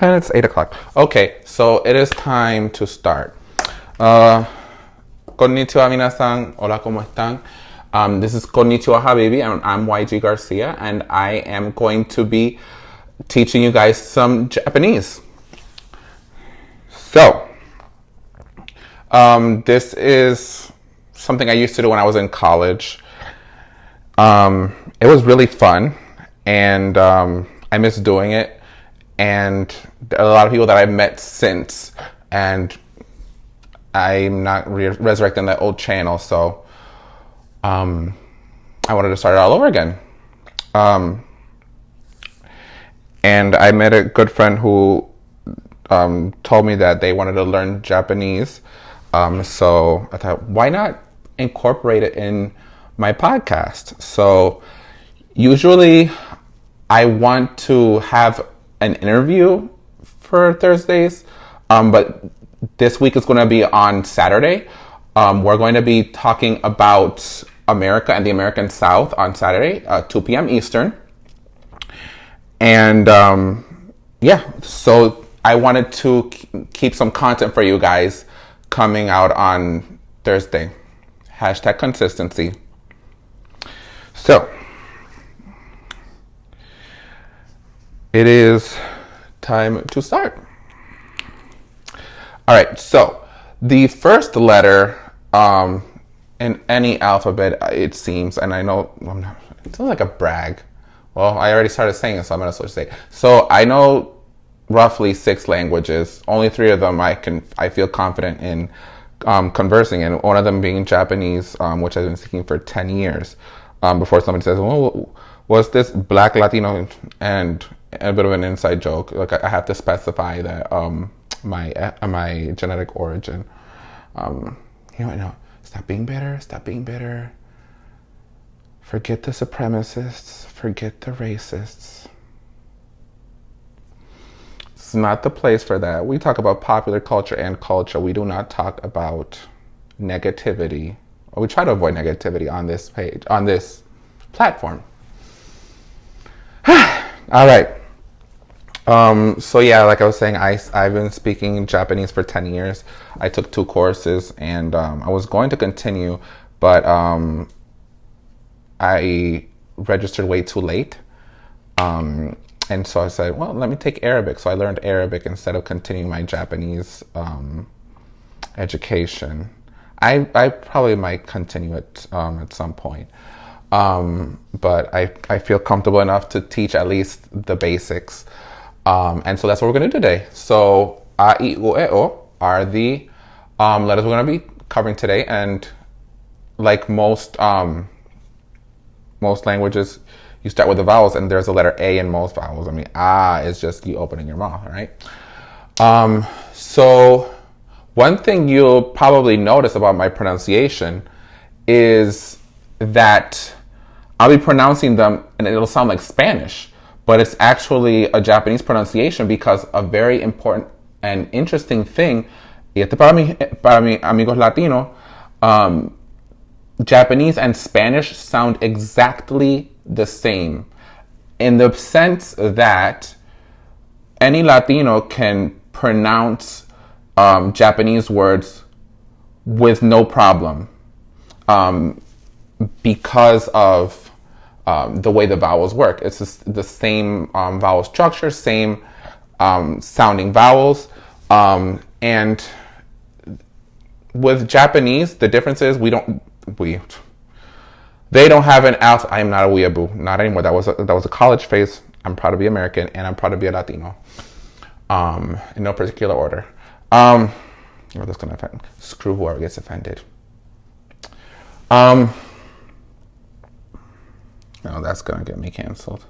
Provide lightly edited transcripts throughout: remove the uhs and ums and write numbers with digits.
And it's 8 o'clock. Okay, so it is time to start. Konnichiwa minasan. Hola, ¿cómo están? This is Konnichiwa Habibi, and I'm YG Garcia, and I am going to be teaching you guys some Japanese. So, this is something I used to do when I was in college. It was really fun, and I miss doing it. And a lot of people that I've met since, and I'm not resurrecting that old channel, so I wanted to start it all over again. And I met a good friend who told me that they wanted to learn Japanese. So I thought, why not incorporate it in my podcast? So usually I want to have an interview for Thursdays, but this week is going to be on Saturday. We're going to be talking about America and the American South on Saturday, 2 p.m. Eastern. And so I wanted to keep some content for you guys coming out on Thursday. Hashtag consistency. So it is time to start. All right, so the first letter in any alphabet, it seems, and I know it sounds like a brag. Well, I already started saying it, so I'm going to say. So I know roughly 6 languages. Only 3 of them I feel confident in conversing in. One of them being Japanese, which I've been speaking for 10 years. Before somebody says, "Well, what's this Black Latino?" and a bit of an inside joke. Like I have to specify that my genetic origin. Stop being bitter. Stop being bitter. Forget the supremacists. Forget the racists. It's not the place for that. We talk about popular culture and culture. We do not talk about negativity. Or we try to avoid negativity on this page, on this platform. All right. So yeah, like I was saying, I've been speaking Japanese for 10 years. I took 2 courses, and I was going to continue, but I registered way too late. And so I said, well, let me take Arabic. So I learned Arabic instead of continuing my Japanese education. I probably might continue it at some point. But I feel comfortable enough to teach at least the basics. And so that's what we're going to do today. So, a, I, U, E, O are the letters we're going to be covering today. And like most languages, you start with the vowels, and there's a letter A in most vowels. I mean, A is just you opening your mouth, right? So one thing you'll probably notice about my pronunciation is that I'll be pronouncing them and it'll sound like Spanish, but it's actually a Japanese pronunciation because a very important and interesting thing, y este para mi amigos latino, Japanese and Spanish sound exactly the same in the sense that any Latino can pronounce Japanese words with no problem because of the way the vowels work. It's just the same vowel structure, same sounding vowels, and with Japanese, the difference is they don't have an alphabet. I am not a weeaboo, not anymore. That was a college phase. I'm proud to be American, and I'm proud to be a Latino. In no particular order. That's gonna offend. Screw whoever gets offended. No, that's gonna get me canceled.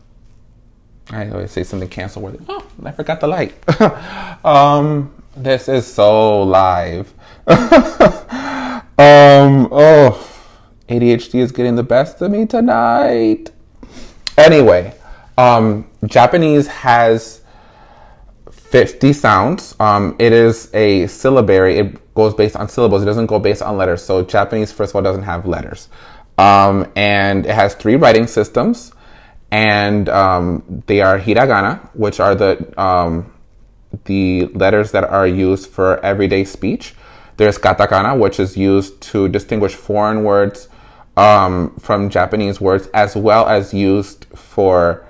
I always say something cancel worthy. Oh, I forgot the light. This is so live. ADHD is getting the best of me tonight. Anyway, Japanese has 50 sounds. It is a syllabary. It goes based on syllables. It doesn't go based on letters. So Japanese, first of all, doesn't have letters. And it has 3 writing systems. And they are hiragana, which are the the letters that are used for everyday speech. There's katakana, which is used to distinguish foreign words from Japanese words, as well as used for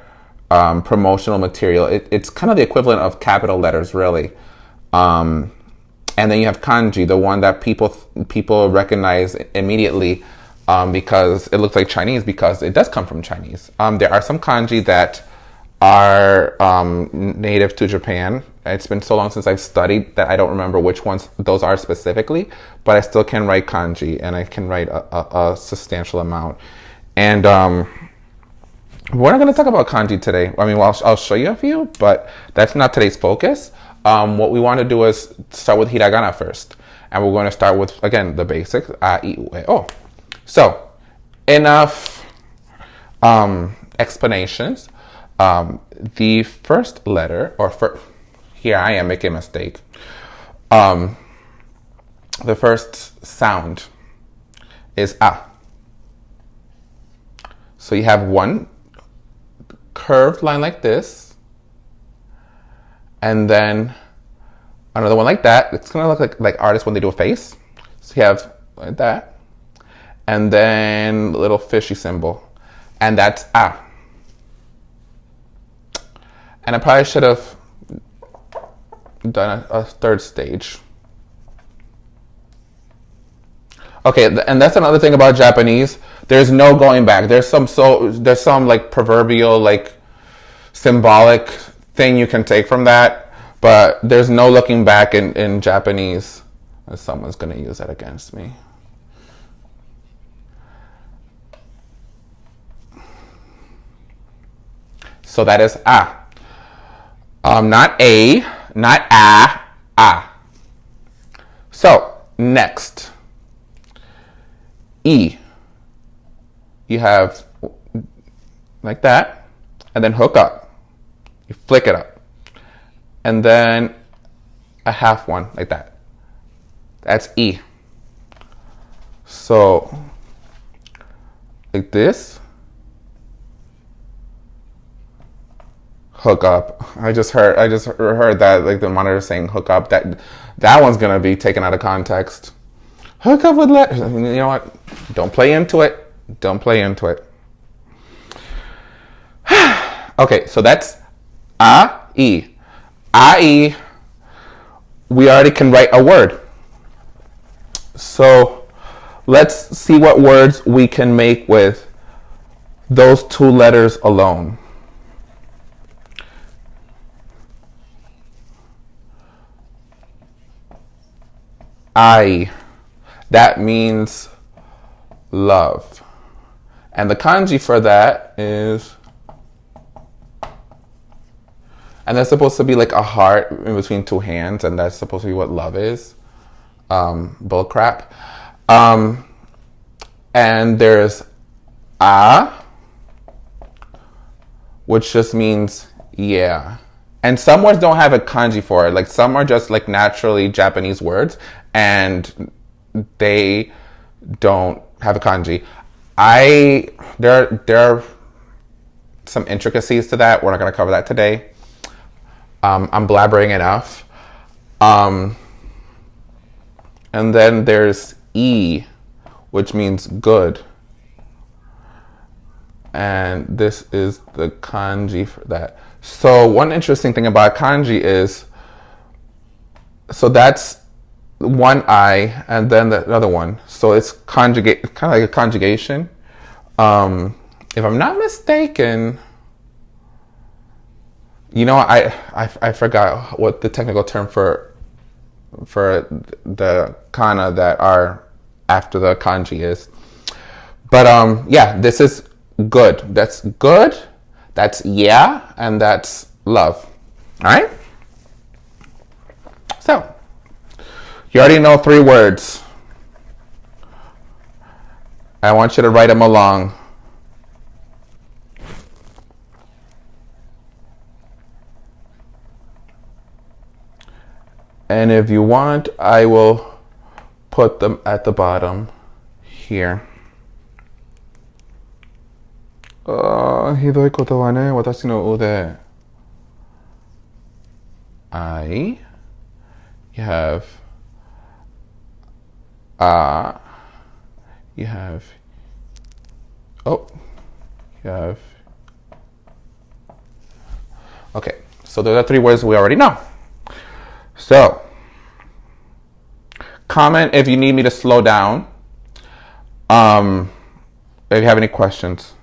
promotional material. It's kind of the equivalent of capital letters, really. And then you have kanji, the one that people recognize immediately because it looks like Chinese, because it does come from Chinese. There are some kanji that are native to Japan. It's been so long since I've studied that I don't remember which ones those are specifically, but I still can write kanji, and I can write a substantial amount. And we're not going to talk about kanji today. I mean, well, I'll show you a few, but that's not today's focus. What we want to do is start with hiragana first. And we're going to start with, again, the basics. A, I, U, E, O. So, enough explanations. The first letter, here I am making a mistake. The first sound is A. So you have one curved line like this, and then another one like that. It's gonna look like artists when they do a face. So you have like that, and then a little fishy symbol, and that's A. And I probably should have done a third stage. Okay, and that's another thing about Japanese. There's no going back. There's some like proverbial, like symbolic thing you can take from that, but there's no looking back in Japanese. Someone's gonna use that against me. So that is A. Not A, not A. So, next. E. You have like that, and then hook up. You flick it up. And then a half one, like that. That's E. So, like this. Hook up. I just heard that, like, the monitor saying hook up. That one's gonna be taken out of context. Hook up with letters. You know what? Don't play into it. Don't play into it. Okay, so that's A, E. A, E. We already can write a word. So let's see what words we can make with those two letters alone. I. That means love. And the kanji for that is, and that's supposed to be like a heart in between two hands, and that's supposed to be what love is. Bull crap. And there's A, which just means yeah. And some words don't have a kanji for it. Like, some are just like naturally Japanese words, and they don't have a kanji. There are some intricacies to that. We're not going to cover that today. I'm blabbering enough. And then there's E, which means good. And this is the kanji for that. So one interesting thing about kanji is, so that's one I and then the other one. So it's conjugate, kind of like a conjugation. If I'm not mistaken, you know, I forgot what the technical term for the kana that are after the kanji is. But yeah, this is good. That's good. That's yeah, and that's love. All right? So, you already know 3 words. I want you to write them along. And if you want, I will put them at the bottom here. ひどいことはね、私の腕。I. You have you have okay, so those are 3 words we already know. So comment if you need me to slow down, if you have any questions.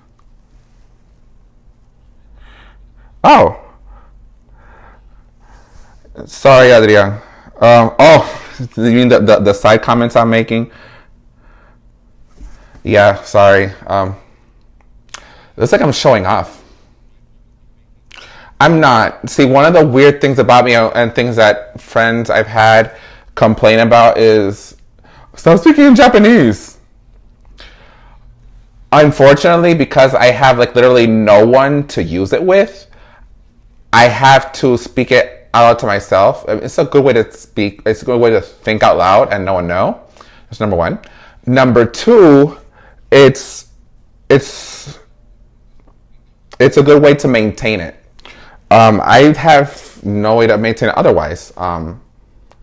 Oh, sorry, Adrian. You mean the side comments I'm making? Yeah, sorry. Looks like I'm showing off. I'm not. See, one of the weird things about me and things that friends I've had complain about is stop speaking in Japanese. Unfortunately, because I have like literally no one to use it with, I have to speak it out to myself. It's a good way to speak. It's a good way to think out loud and no one know. That's number 1. Number 2, it's a good way to maintain it. I have no way to maintain it otherwise. I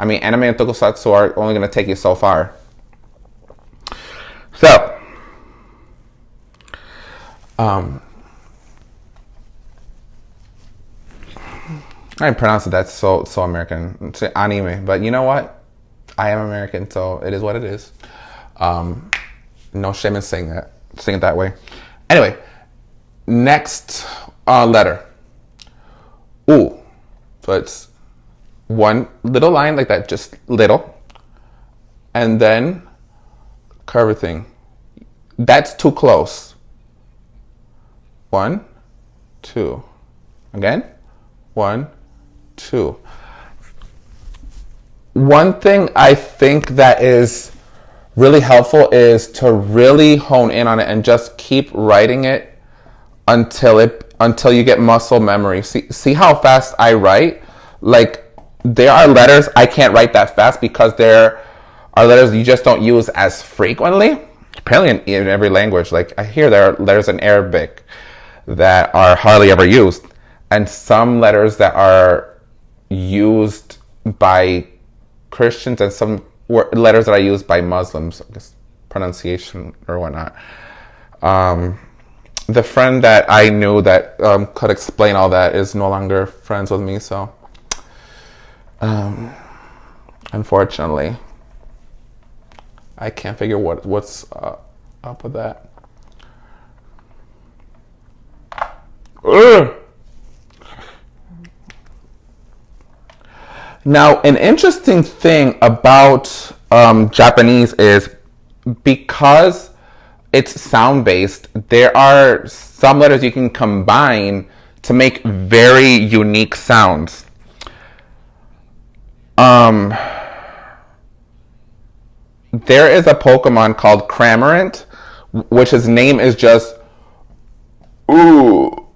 mean, anime and tokusatsu are only going to take you so far. So, I pronounce that so American. It's anime, but you know what? I am American, so it is what it is. No shame in saying it that way. Anyway, next letter. U. So it's one little line like that, just little, and then curve thing. That's too close. 1, 2. Again. 1, 2. One thing I think that is really helpful is to really hone in on it and just keep writing it until you get muscle memory. See how fast I write? Like, there are letters I can't write that fast because there are letters you just don't use as frequently. Apparently in every language. Like, I hear there are letters in Arabic that are hardly ever used. And some letters that are used by Christians and some letters that are used by Muslims, I guess, pronunciation or whatnot. The friend that I knew that could explain all that is no longer friends with me, so unfortunately, I can't figure what's up with that. Ugh. Now, an interesting thing about Japanese is because it's sound-based, there are some letters you can combine to make very unique sounds. There is a Pokemon called Cramorant, which his name is just ooh,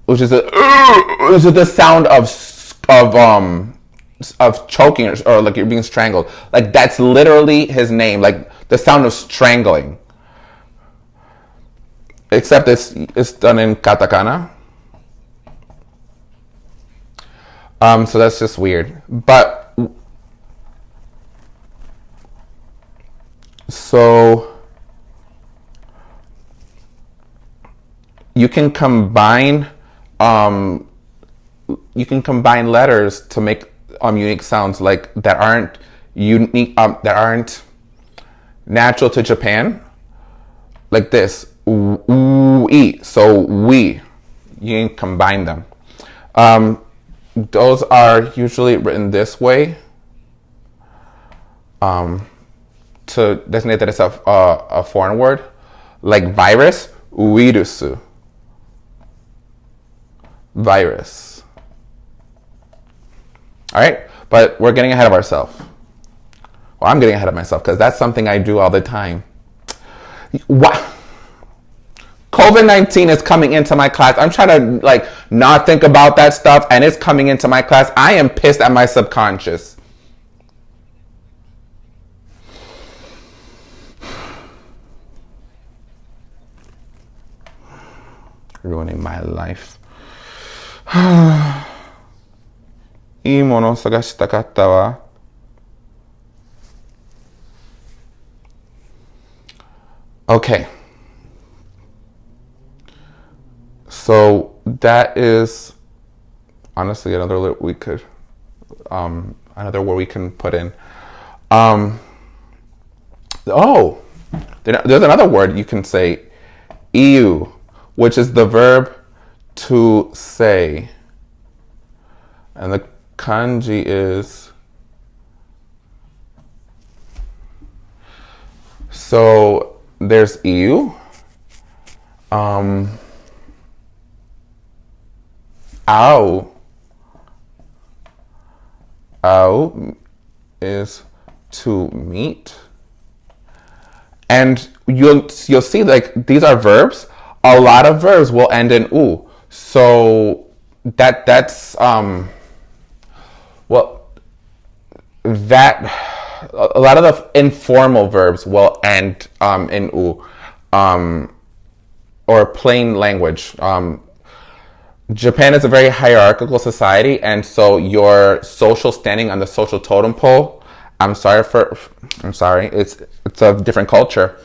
which is the sound of choking or like you're being strangled. Like, that's literally his name, like the sound of strangling. Except it's done in katakana. So that's just weird. But so you can combine letters to make unique sounds like that aren't unique, that aren't natural to Japan, like this. E. So we, you can combine them. Those are usually written this way to designate that it's a foreign word, like virus, uirusu. Virus. All right, but we're getting ahead of ourselves. Well, I'm getting ahead of myself because that's something I do all the time. What? COVID-19 is coming into my class. I'm trying to not think about that stuff, and it's coming into my class. I am pissed at my subconscious. Ruining my life. いいものを探したかったわ。Okay. So that is honestly another word we could another word we can put in. There's another word you can say, iu, which is the verb to say. And the kanji is, so there's iu, ao. Ao is to meet. And you'll see, like, these are verbs. A lot of verbs will end in u. So that's a lot of the informal verbs will end in u, or plain language. Japan is a very hierarchical society, and so your social standing on the social totem pole, I'm sorry, it's a different culture.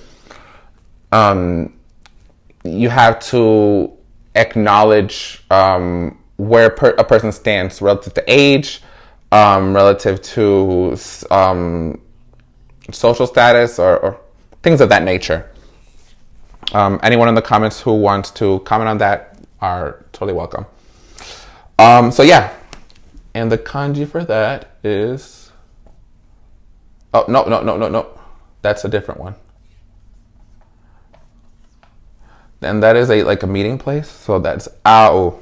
You have to acknowledge where a person stands relative to age, relative to social status, or things of that nature. Anyone in the comments who wants to comment on that are totally welcome. So yeah, and the kanji for that is, oh, no, that's a different one. And that is like a meeting place, so that's ao.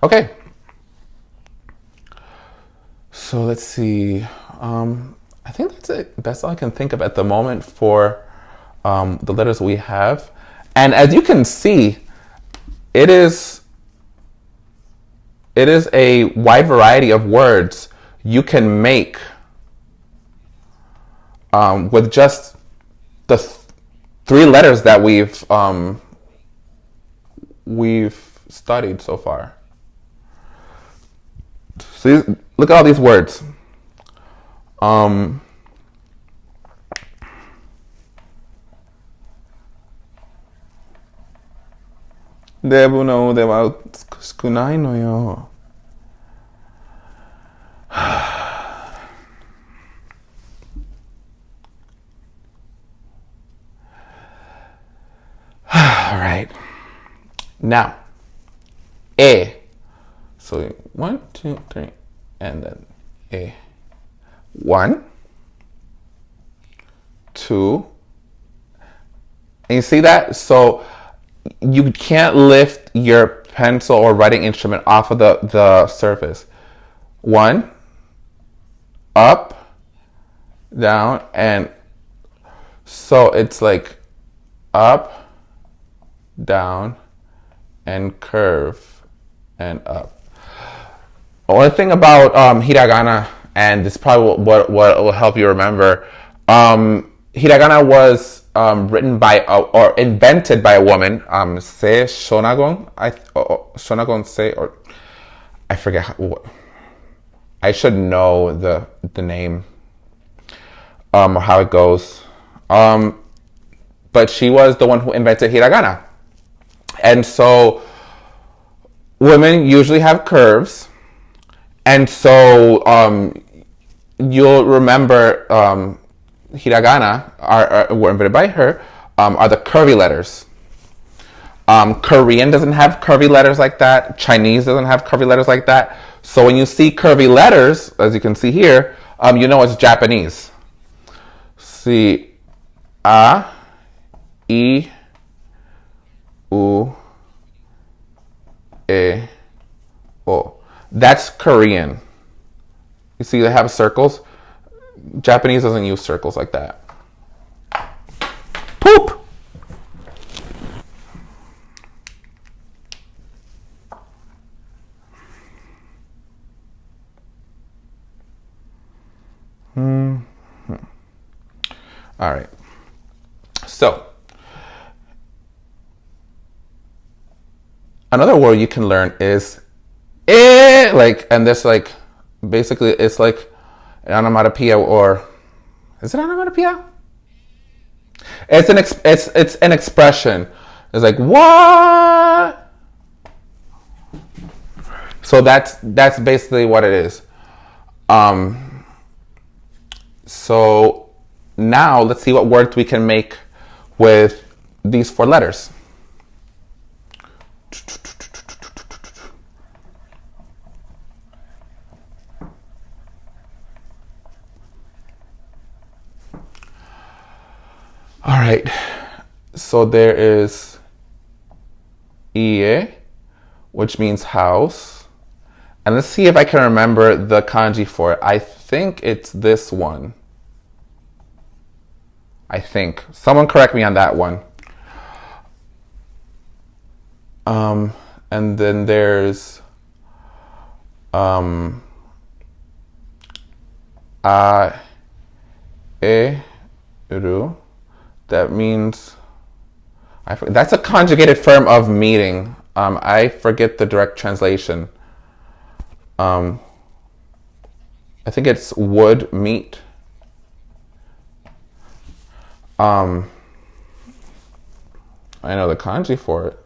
Okay, so let's see. I think that's it. That's all I can think of at the moment for the letters we have. And as you can see, it is a wide variety of words you can make with just the three letters that we've studied so far. So look at all these words. Debu no de wa tsukunai no yo. All right. Now, e. So 1, 2, 3, and then e. 1, 2. And you see that? So you can't lift your pencil or writing instrument off of the surface. 1, up, down, and so it's like up, down, and curve, and up. One thing about hiragana, and this is probably what will help you remember, hiragana was written by or invented by a woman, Se Shonagon. Shonagon Se, or I forget I should know the name or how it goes. But she was the one who invented hiragana. And so women usually have curves. And so you'll remember hiragana were invented by her, are the curvy letters. Korean doesn't have curvy letters like that. Chinese doesn't have curvy letters like that. So when you see curvy letters, as you can see here, you know it's Japanese. See, a, I, U, E, O. That's Korean. You see they have circles? Japanese doesn't use circles like that. Poop! All right. So, Another word you can learn is eh, like, and this like, basically it's like an onomatopoeia, or is it onomatopoeia? It's an expression. It's like what? So that's basically what it is. So now let's see what words we can make with these 4 letters. All right, so there is ie, which means house. And let's see if I can remember the kanji for it. I think it's this one. I think. Someone correct me on that one. And then there's ru. That means that's a conjugated form of meeting. I forget the direct translation. I think it's would meet. I know the kanji for it.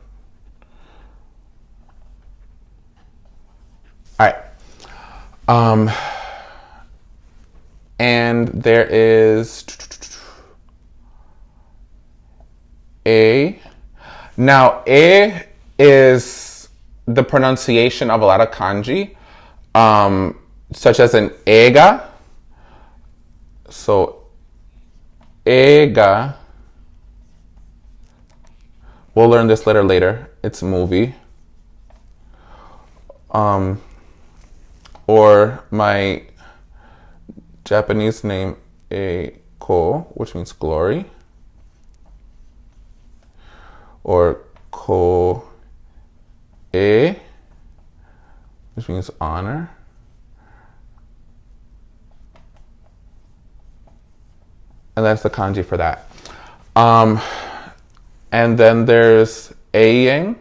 All right. And there is a. Now, a is the pronunciation of a lot of kanji, such as an ega. So, ega. We'll learn this letter later. It's movie. Or my Japanese name, Eiko, which means glory. Or Ko-e, which means honor. And that's the kanji for that. And then there's Eiyang.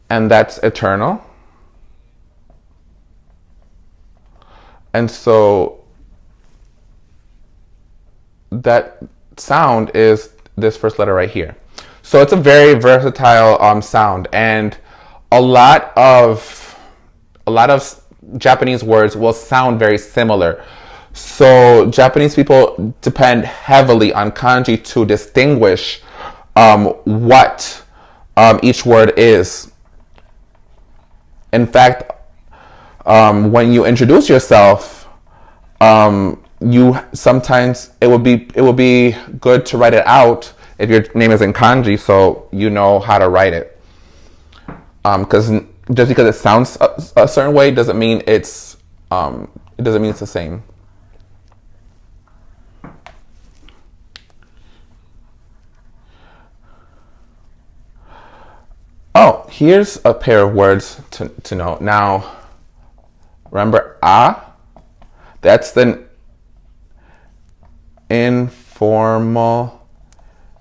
And that's eternal. And so that sound is this first letter right here. So it's a very versatile sound, and a lot of Japanese words will sound very similar. So Japanese people depend heavily on kanji to distinguish what each word is. In fact, when you introduce yourself, you sometimes it would be good to write it out if your name is in kanji, so you know how to write it. Because just because it sounds a certain way doesn't mean it's the same. Oh, here's a pair of words to know. Now, remember that's the informal,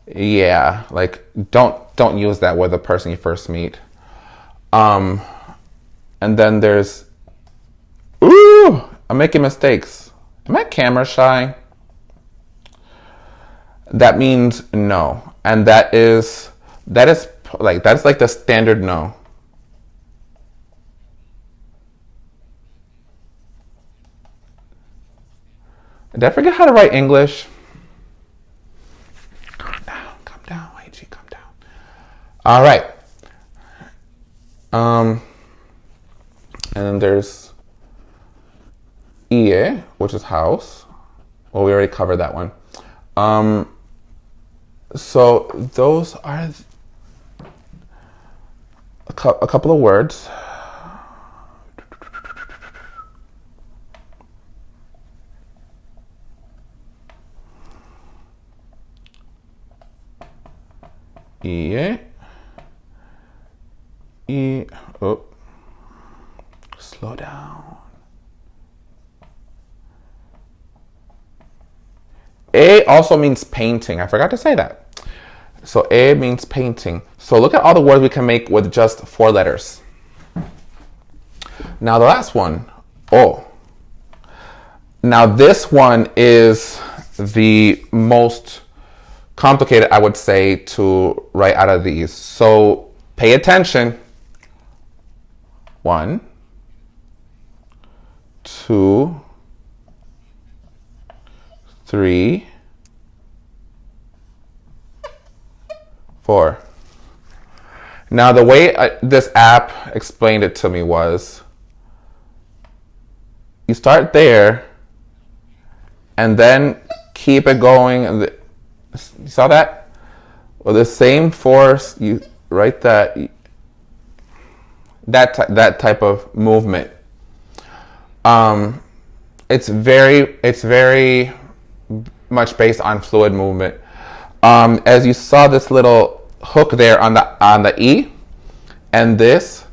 like don't use that with the person you first meet. And then there's, I'm making mistakes. Am I camera shy? That means no. And that's like the standard no. Did I forget how to write English? Calm down, YG, calm down. All right. And then there's ie, which is house. Well, we already covered that one. So those are a couple of words. Slow down. A also means painting. I forgot to say that. So A means painting. So look at all the words we can make with just 4 letters. Now the last one, O. Now this one is the most complicated, I would say, to write out of these. So pay attention. 1, 2, 3, 4. Now the way this app explained it to me was, you start there and then keep it going. You saw that? With the same force, you write that type of movement. It's very much based on fluid movement. As you saw this little hook there on the E and this,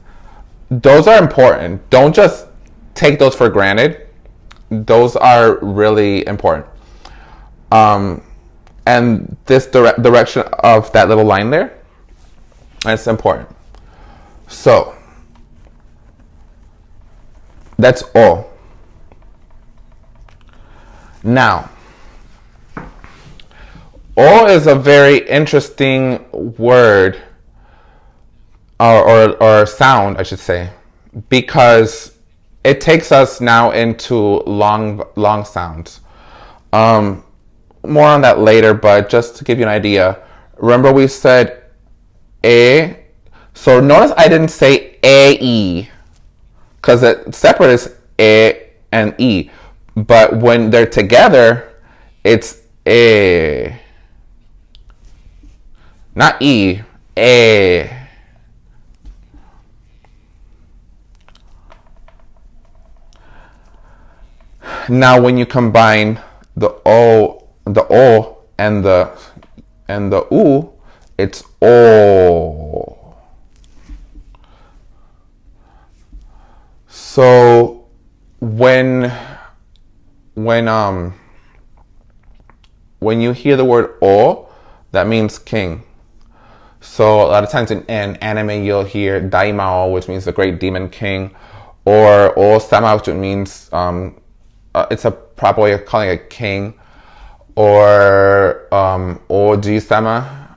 those are important. Don't just take those for granted. Those are really important. And this direction of that little line there, that's important. So that's O. Now, O is a very interesting word, or sound, I should say, because it takes us now into long sounds. More on that later, but just to give you an idea, remember we said A. So notice I didn't say A-E, because it separate is A and E. But when they're together, it's A. Not E, A. Now when you combine the O and the U, it's O. So when you hear the word O, that means king. So a lot of times in anime you'll hear Daimao, which means the great demon king, or O-sama, which means it's a proper way of calling a king, or Oji-sama.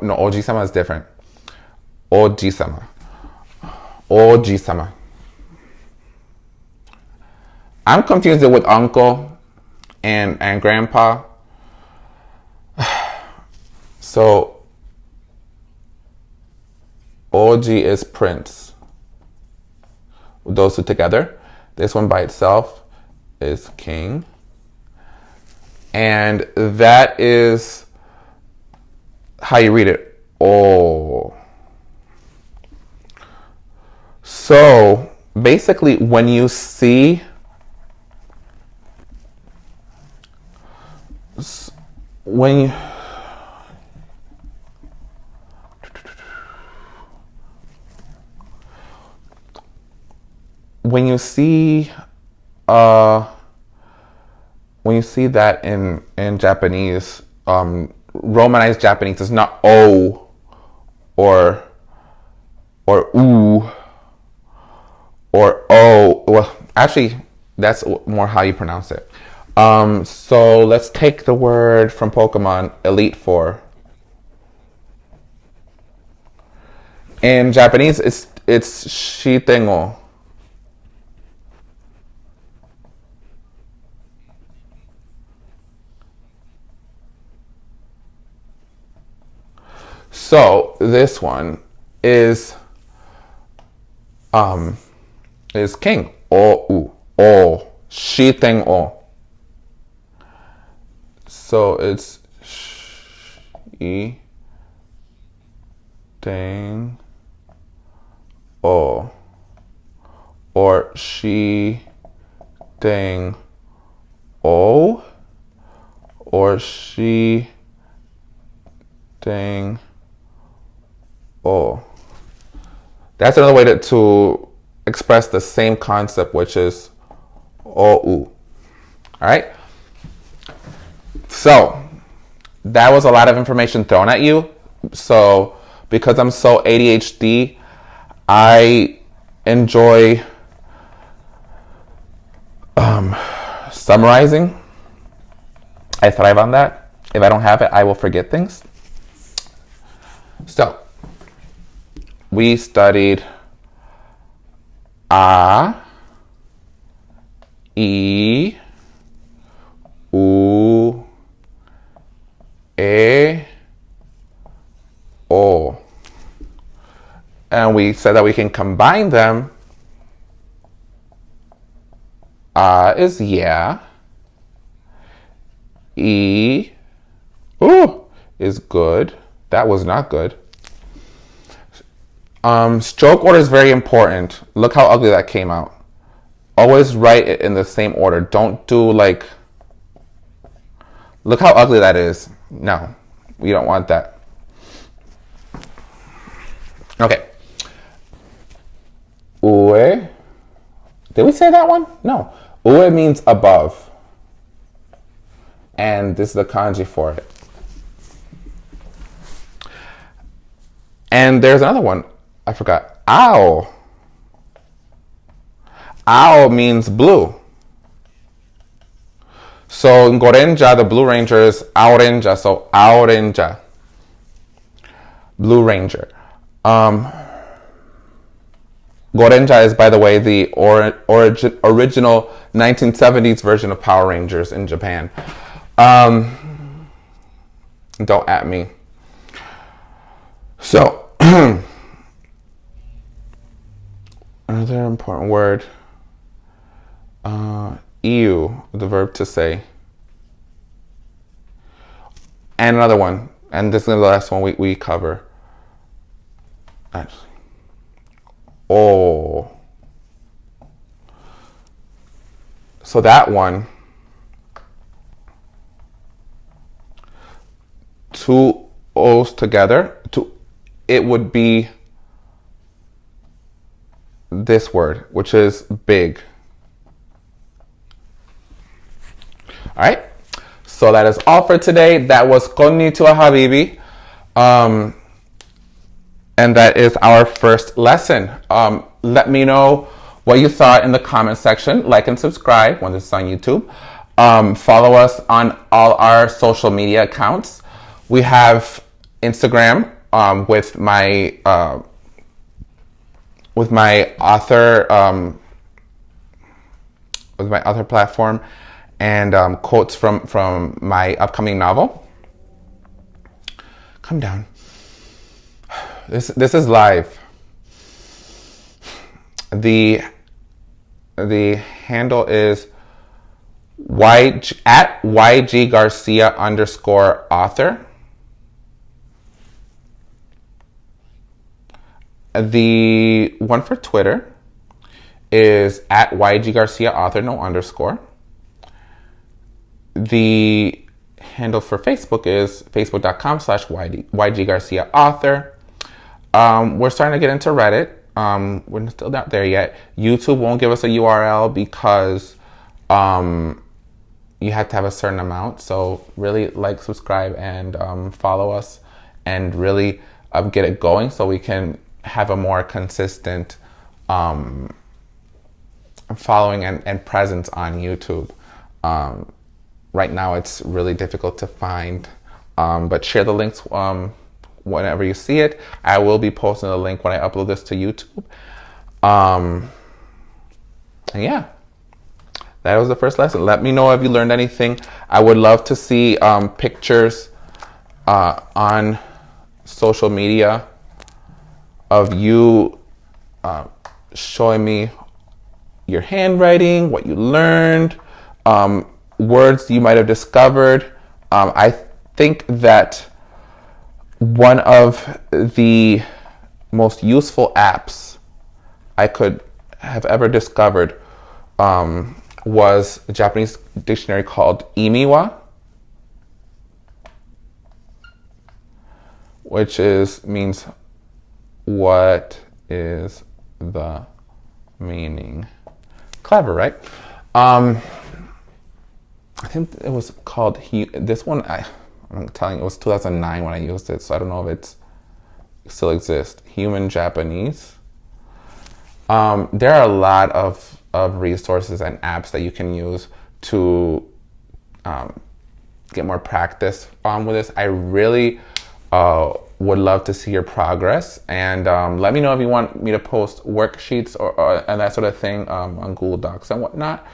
No, Oji-sama is different. Oji-sama. Oji-sama. I'm confused with uncle and grandpa. So Oji is prince. Those two together. This one by itself is king. And that is how you read it. Oh. So basically when you see when you see that in Japanese, Romanized Japanese is not O or U or O. Well, actually, that's more how you pronounce it. So let's take the word from Pokemon, Elite Four. In Japanese, it's Shitengo. So this one is king. O-U. O. Shitengo. So it's Shitengo. Or Shitengo. Or Shitengo. That's another way to express the same concept, which is O-U. Alright? So, that was a lot of information thrown at you. So because I'm so ADHD, I enjoy summarizing. I thrive on that. If I don't have it, I will forget things. So we studied A, I, U, E, O. And we said that we can combine them. A is yeah. E, ooh, is good. That was not good. Stroke order is very important. Look how ugly that came out. Always write it in the same order. Don't do like, look how ugly that is. No, we don't want that. Okay. Ue. Did we say that one? No. Ue means above. And this is the kanji for it. And there's another one. I forgot. Ao. Ao means blue. So in Gorenja, the Blue Ranger is Aorenja. So Aorenja. Blue Ranger. Gorenja is, by the way, the original 1970s version of Power Rangers in Japan. Don't at me. So, another important word. Iu, the verb to say. And another one. And this is the last one we cover. Actually. Oh. So that one. Two O's together. It would be this word, which is big. All right. So that is all for today. That was Konnichiwa Habibi. And that is our first lesson. Let me know what you thought in the comment section. Like and subscribe when this is on YouTube. Follow us on all our social media accounts. We have Instagram with my author platform and quotes from my upcoming novel. Come down. This is live. The handle is at YG Garcia _author. The one for Twitter is at YG Garcia author, no underscore. The handle for Facebook is facebook.com/YG Garcia author. We're starting to get into Reddit. We're still not there yet. YouTube won't give us a URL because you have to have a certain amount. So really like, subscribe, and follow us, and really get it going so we can have a more consistent following and presence on YouTube. Right now it's really difficult to find, but share the links whenever you see it. I will be posting the link when I upload this to YouTube. And yeah, that was the first lesson. Let me know if you learned anything. I would love to see pictures on social media of you showing me your handwriting, what you learned, words you might have discovered. I think that one of the most useful apps I could have ever discovered was a Japanese dictionary called Imiwa, which means what is the meaning. Clever, right? I think it was called this one. I'm telling you, it was 2009 when I used it, so I don't know if it still exists. Human Japanese. There are a lot of resources and apps that you can use to get more practice with this. I really would love to see your progress, and let me know if you want me to post worksheets or and that sort of thing on Google Docs and whatnot.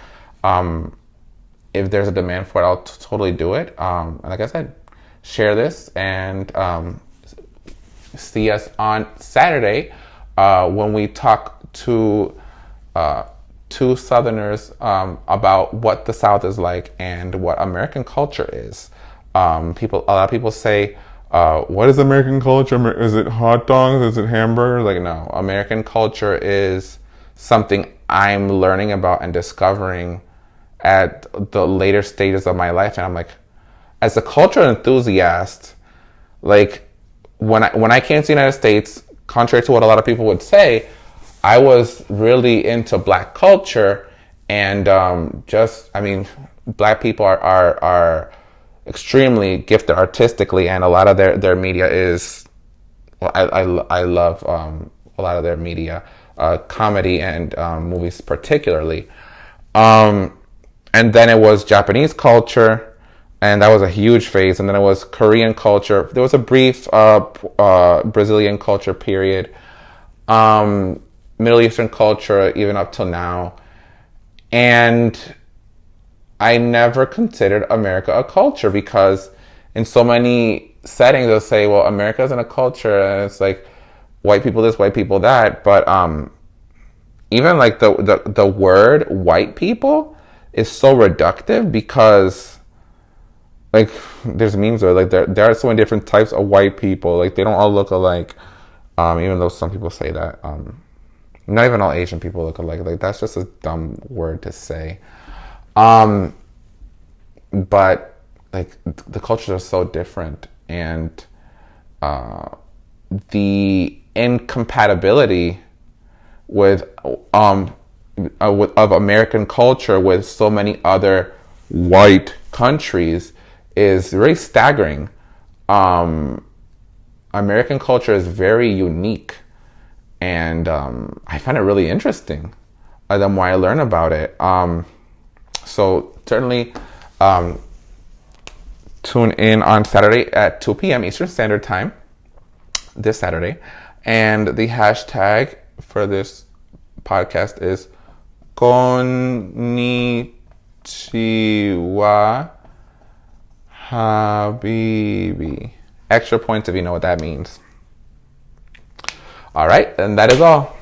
If there's a demand for it, I'll totally do it. And like I said, share this, and see us on Saturday when we talk to two Southerners about what the South is like and what American culture is. A lot of people say, what is American culture? Is it hot dogs? Is it hamburgers? Like, no, American culture is something I'm learning about and discovering at the later stages of my life. And I'm like, as a cultural enthusiast, like when I came to the United States, contrary to what a lot of people would say, I was really into Black culture, and Black people are extremely gifted artistically, and a lot of their media is, well, I love a lot of their media, comedy and movies particularly. And then it was Japanese culture, and that was a huge phase. And then it was Korean culture. There was a brief Brazilian culture period. Middle Eastern culture, even up till now. And I never considered America a culture, because in so many settings they'll say, well, America isn't a culture, and it's like white people this, white people that. But even like the word white people is so reductive, because like there's memes where like there are so many different types of white people. Like they don't all look alike, even though some people say that. Not even all Asian people look alike. Like that's just a dumb word to say. But like the cultures are so different, and the incompatibility of American culture with so many other white countries is really staggering. American culture is very unique. And I find it really interesting the more I learn about it. So certainly tune in on Saturday at 2 p.m. Eastern Standard Time, this Saturday. And the hashtag for this podcast is Konnichiwa Habibi. Extra points if you know what that means. All right, and that is all.